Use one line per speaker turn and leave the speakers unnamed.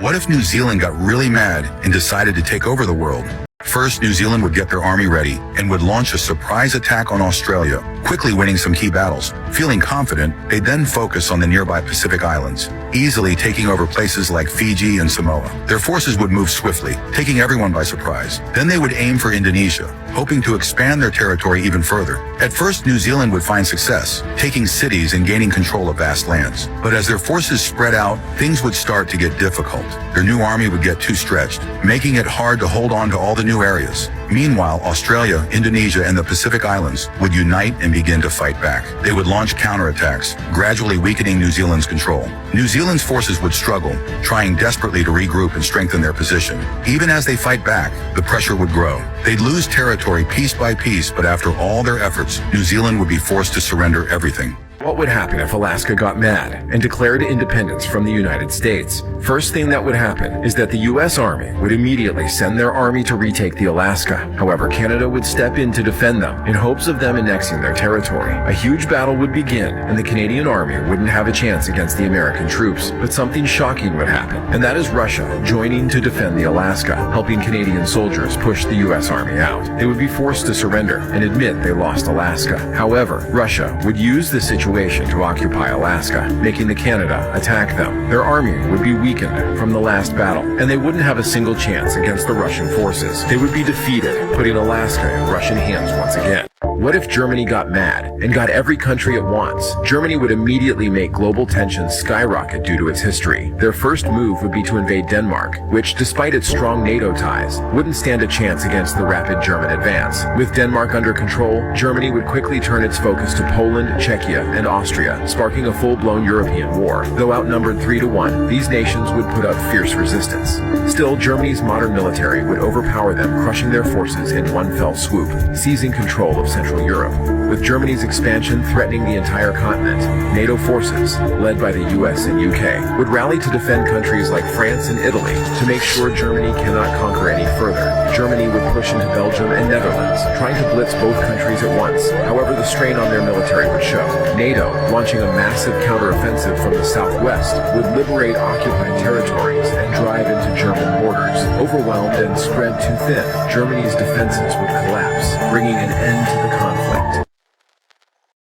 What if New Zealand got really mad and decided to take over the world? First, New Zealand would get their army ready and would launch a surprise attack on Australia, quickly winning some key battles. Feeling confident, they'd then focus on the nearby Pacific Islands, easily taking over places like Fiji and Samoa. Their forces would move swiftly, taking everyone by surprise. Then they would aim for Indonesia, hoping to expand their territory even further. At first, New Zealand would find success, taking cities and gaining control of vast lands. But as their forces spread out, things would start to get difficult. Their new army would get too stretched, making it hard to hold on to all the new areas. Meanwhile, Australia, Indonesia, and the Pacific Islands would unite and begin to fight back. They would launch counterattacks, gradually weakening New Zealand's control. New Zealand's forces would struggle, trying desperately to regroup and strengthen their position. Even as they fight back, the pressure would grow. They'd lose territory piece by piece, but after all their efforts, New Zealand would be forced to surrender everything.
What would happen if Alaska got mad and declared independence from the United States? First thing that would happen is that the U.S. Army would immediately send their army to retake the Alaska. However, Canada would step in to defend them in hopes of them annexing their territory. A huge battle would begin, and the Canadian Army wouldn't have a chance against the American troops. But something shocking would happen, and that is Russia joining to defend the Alaska, helping Canadian soldiers push the U.S. Army out. They would be forced to surrender and admit they lost Alaska. However, Russia would use the situation to occupy Alaska, making the Canada attack them. Their army would be weakened from the last battle, and they wouldn't have a single chance against the Russian forces. They would be defeated, putting Alaska in Russian hands once again. What if Germany got mad and got every country at once? Germany would immediately make global tensions skyrocket due to its history. Their first move would be to invade Denmark, which, despite its strong NATO ties, wouldn't stand a chance against the rapid German advance. With Denmark under control, Germany would quickly turn its focus to Poland, Czechia, and Austria, sparking a full-blown European war. Though outnumbered 3-1, these nations would put up fierce resistance. Still, Germany's modern military would overpower them, crushing their forces in one fell swoop, seizing control of Central Europe. With Germany's expansion threatening the entire continent, NATO forces, led by the US and UK, would rally to defend countries like France and Italy to make sure Germany cannot conquer any further. Germany would push into Belgium and Netherlands, trying to blitz both countries at once. However, the strain on their military would show. NATO, launching a massive counteroffensive from the southwest, would liberate occupied territories and drive into German borders. Overwhelmed and spread too thin, Germany's defenses would collapse, bringing an end to the conflict.